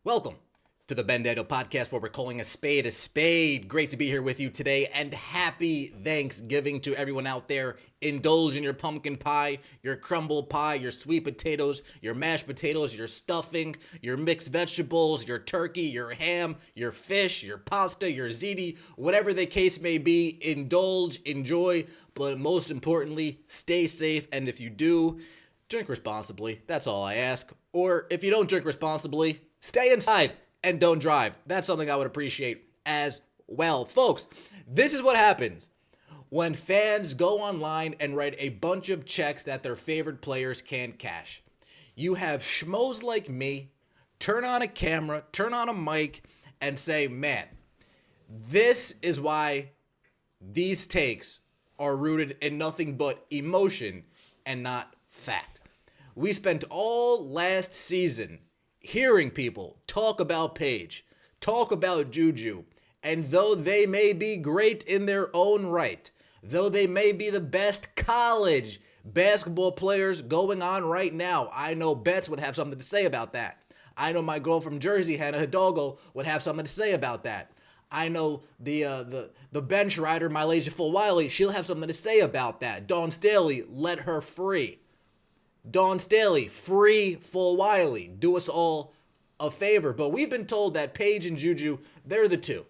Welcome to the Ben Daniel Podcast, where we're calling a spade a spade. Great to be here with you today, and happy Thanksgiving to everyone out there. Indulge in your pumpkin pie, your crumble pie, your sweet potatoes, your mashed potatoes, your stuffing, your mixed vegetables, your turkey, your ham, your fish, your pasta, your ziti, whatever the case may be. Indulge, enjoy, but most importantly, stay safe. And if you do, drink responsibly. That's all I ask. Or if you don't drink responsibly, stay inside and don't drive. That's something I would appreciate as well. Folks, this is what happens when fans go online and write a bunch of checks that their favorite players can't cash. You have schmoes like me turn on a camera, turn on a mic, and say, man, this is why these takes are rooted in nothing but emotion and not fact. We spent all last season hearing people talk about Paige, talk about JuJu, and though they may be great in their own right, though they may be the best college basketball players going on right now, I know Betts would have something to say about that. I know my girl from Jersey, Hannah Hidalgo, would have something to say about that. I know the bench rider, Mylasia Fulwiley, she'll have something to say about that. Dawn Staley, let her free. Dawn Staley, free Fulwiley. Do us all a favor. But we've been told that Paige and JuJu, they're the two.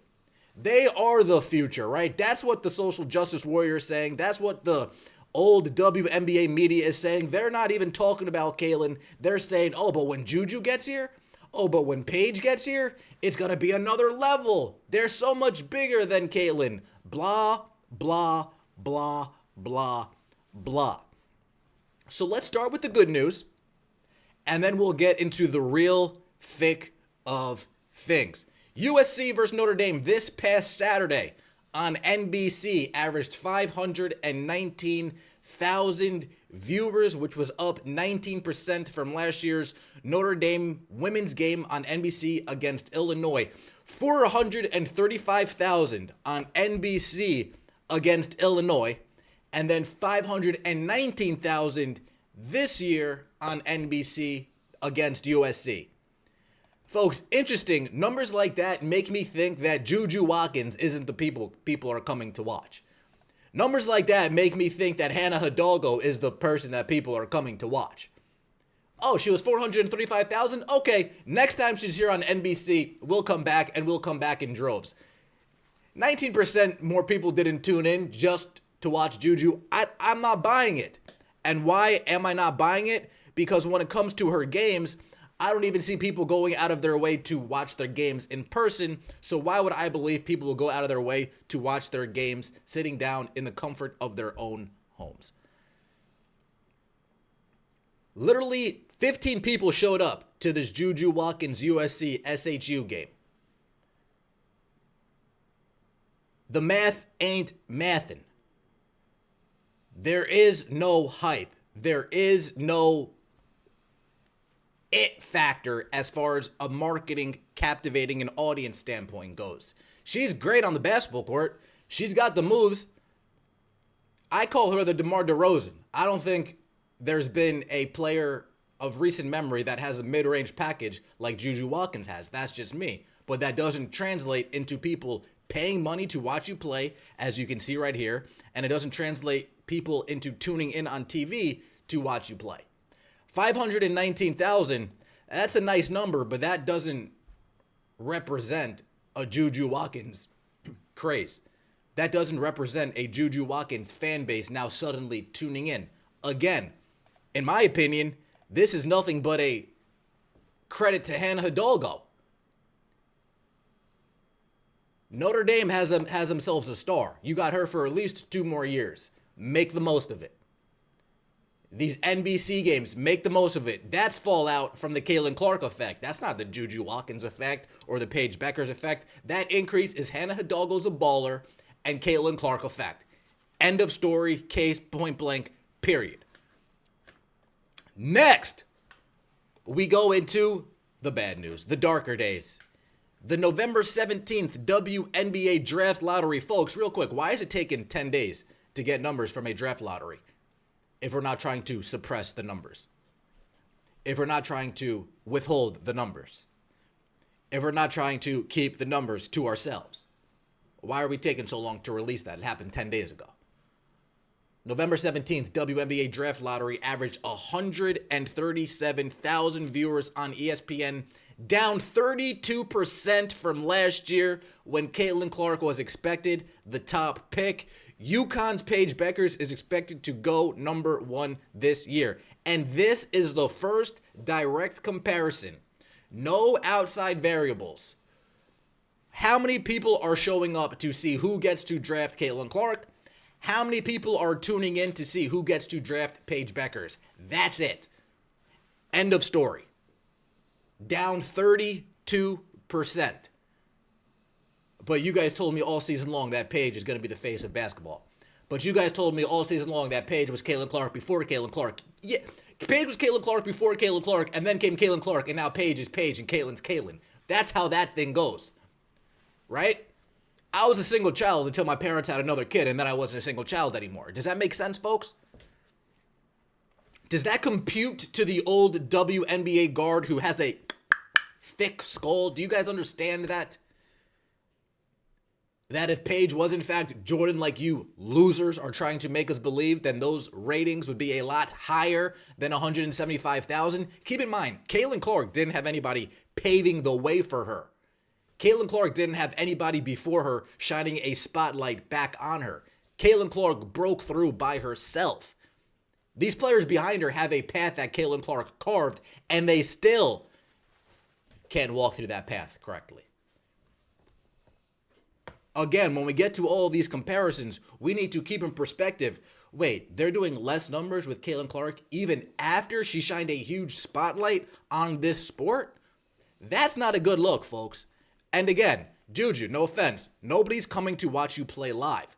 They are the future, right? That's what the social justice warrior is saying. That's what the old WNBA media is saying. They're not even talking about Kaylin. They're saying, oh, but when JuJu gets here, oh, but when Paige gets here, it's going to be another level. They're so much bigger than Kaylin. Blah, blah, blah, blah, blah. So let's start with the good news, and then we'll get into the real thick of things. USC versus Notre Dame this past Saturday on NBC averaged 519,000 viewers, which was up 19% from last year's Notre Dame women's game on NBC against Illinois. 435,000 on NBC against Illinois, and then 519,000 this year on NBC against USC. Folks, interesting. Numbers like that make me think that JuJu Watkins isn't the people are coming to watch. Numbers like that make me think that Hannah Hidalgo is the person that people are coming to watch. Oh, she was 435,000? Okay, next time she's here on NBC, we'll come back, and we'll come back in droves. 19% more people didn't tune in just to watch JuJu. I'm not buying it. And why am I not buying it? Because when it comes to her games, I don't even see people going out of their way to watch their games in person. So why would I believe people will go out of their way to watch their games sitting down in the comfort of their own homes? Literally 15 people showed up to this JuJu Watkins USC SHU game. The math ain't mathin'. There is no hype. There is no it factor as far as a marketing, captivating, and audience standpoint goes. She's great on the basketball court. She's got the moves. I call her the DeMar DeRozan. I don't think there's been a player of recent memory that has a mid-range package like JuJu Watkins has. That's just me. But that doesn't translate into people paying money to watch you play, as you can see right here, and it doesn't translate people into tuning in on TV to watch you play. 519,000, that's a nice number, but that doesn't represent a JuJu Watkins craze. That doesn't represent a JuJu Watkins fan base now suddenly tuning in. Again, in my opinion, this is nothing but a credit to Hannah Hidalgo. Notre Dame has themselves a star. You got her for at least 2 more years. Make the most of it. These NBC games, make the most of it. That's fallout from the Caitlin Clark effect. That's not the JuJu Watkins effect or the Paige Beckers effect. That increase is Hannah Hidalgo's a baller and Caitlin Clark effect. End of story, case, point blank, period. Next, we go into the bad news, the darker days. The November 17th WNBA draft lottery. Folks, real quick, why is it taking 10 days to get numbers from a draft lottery if we're not trying to suppress the numbers? If we're not trying to withhold the numbers? if we're not trying to keep the numbers to ourselves? Why are we taking so long to release that? It happened 10 days ago. November 17th, WNBA Draft Lottery averaged 137,000 viewers on ESPN, down 32% from last year when Caitlin Clark was expected the top pick. UConn's Paige Beckers is expected to go number 1 this year. And this is the first direct comparison. No outside variables. How many people are showing up to see who gets to draft Caitlin Clark? How many people are tuning in to see who gets to draft Paige Beckers? That's it. End of story. Down 32%. But you guys told me all season long that Paige is going to be the face of basketball. But you guys told me all season long that Paige was Caitlin Clark before Caitlin Clark. Yeah, Paige was Caitlin Clark before Caitlin Clark, and then came Caitlin Clark, and now Paige is Paige, and Caitlin's Caitlin. That's how that thing goes. Right? I was a single child until my parents had another kid, and then I wasn't a single child anymore. Does that make sense, folks? Does that compute to the old WNBA guard who has a thick skull? Do you guys understand that? That if Paige was in fact Jordan like you losers are trying to make us believe, then those ratings would be a lot higher than 175,000. Keep in mind, Caitlin Clark didn't have anybody paving the way for her. Caitlin Clark didn't have anybody before her shining a spotlight back on her. Caitlin Clark broke through by herself. These players behind her have a path that Caitlin Clark carved, and they still can't walk through that path correctly. Again, when we get to all these comparisons, we need to keep in perspective. Wait, they're doing less numbers with Caitlin Clark even after she shined a huge spotlight on this sport? That's not a good look, folks. And again, JuJu, no offense, nobody's coming to watch you play live.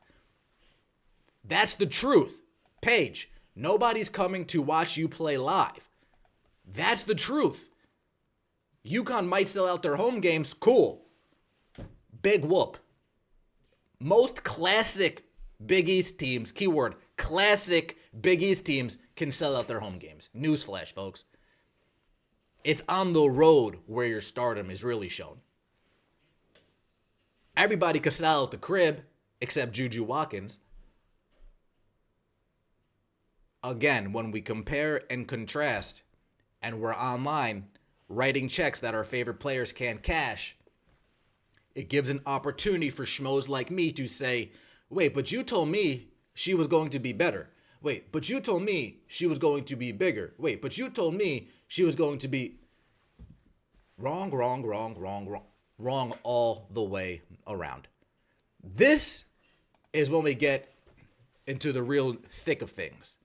That's the truth. Paige, nobody's coming to watch you play live. That's the truth. UConn might sell out their home games, cool. Big whoop. Most classic Big East teams, keyword, classic Big East teams can sell out their home games. Newsflash, folks. It's on the road where your stardom is really shown. Everybody could sell out the crib except JuJu Watkins. Again, when we compare and contrast and we're online writing checks that our favorite players can't cash, it gives an opportunity for schmoes like me to say, wait, but you told me she was going to be better. Wait, but you told me she was going to be bigger. Wait, but you told me she was going to be wrong all the way around. This is when we get into the real thick of things.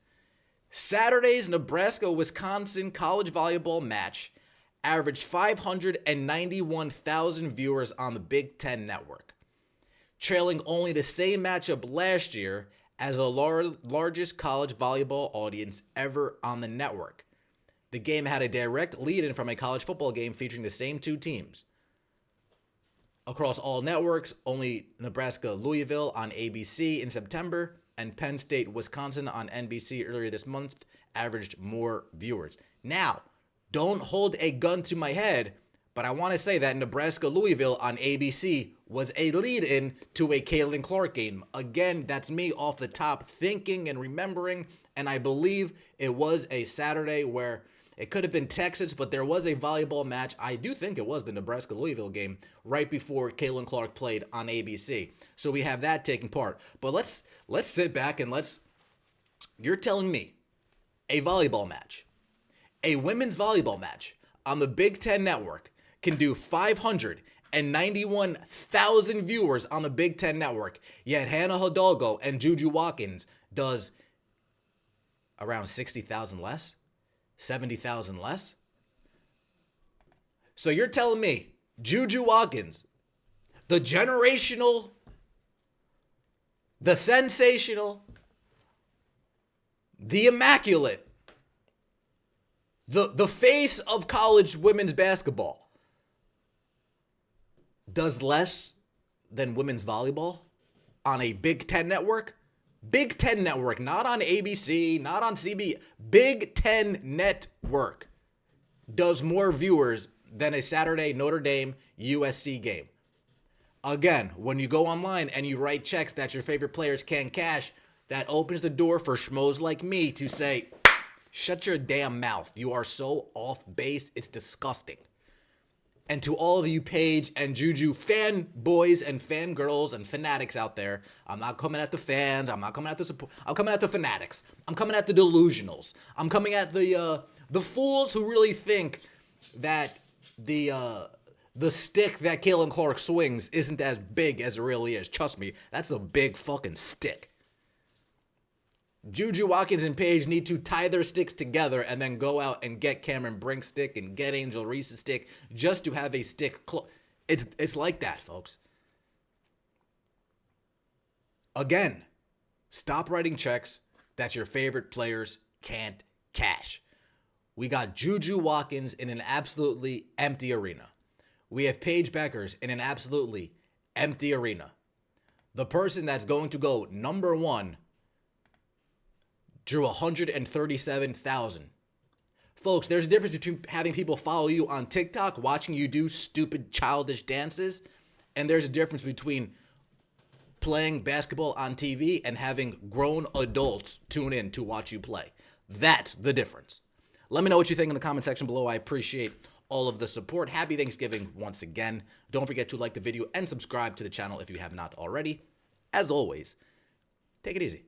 Saturday's Nebraska-Wisconsin college volleyball match averaged 591,000 viewers on the Big Ten Network, trailing only the same matchup last year as the largest college volleyball audience ever on the network. The game had a direct lead-in from a college football game featuring the same two teams. Across all networks, only Nebraska-Louisville on ABC in September and Penn State-Wisconsin on NBC earlier this month averaged more viewers. Now, don't hold a gun to my head, but I want to say that Nebraska-Louisville on ABC was a lead-in to a Caitlin Clark game. Again, that's me off the top thinking and remembering, and I believe it was a Saturday where it could have been Texas, but there was a volleyball match. I do think it was the Nebraska-Louisville game right before Caitlin Clark played on ABC. So we have that taking part. But let's sit back and you're telling me a volleyball match, a women's volleyball match on the Big Ten Network can do 591,000 viewers on the Big Ten Network, yet Hannah Hidalgo and JuJu Watkins does around 60,000 less? 70,000 less? So you're telling me JuJu Watkins, the generational, the sensational, the immaculate, the face of college women's basketball, does less than women's volleyball on a Big Ten network? Big Ten Network, not on ABC, not on CB. Big Ten Network does more viewers than a Saturday Notre Dame USC game. Again, when you go online and you write checks that your favorite players can't cash, that opens the door for schmoes like me to say, shut your damn mouth. You are so off base. It's disgusting. And to all of you Paige and JuJu fanboys and fangirls and fanatics out there, I'm not coming at the fans. I'm not coming at the support. I'm coming at the fanatics. I'm coming at the delusionals. I'm coming at the fools who really think that the stick that Caitlin Clark swings isn't as big as it really is. Trust me, that's a big fucking stick. JuJu Watkins and Paige need to tie their sticks together and then go out and get Cameron Brink's stick and get Angel Reese's stick just to have a stick. It's like that, folks. Again, stop writing checks that your favorite players can't cash. We got JuJu Watkins in an absolutely empty arena. We have Paige Beckers in an absolutely empty arena. The person that's going to go number one drew 137,000. Folks, there's a difference between having people follow you on TikTok, watching you do stupid childish dances, and there's a difference between playing basketball on TV and having grown adults tune in to watch you play. That's the difference. Let me know what you think in the comment section below. I appreciate all of the support. Happy Thanksgiving once again. Don't forget to like the video and subscribe to the channel if you have not already. As always, take it easy.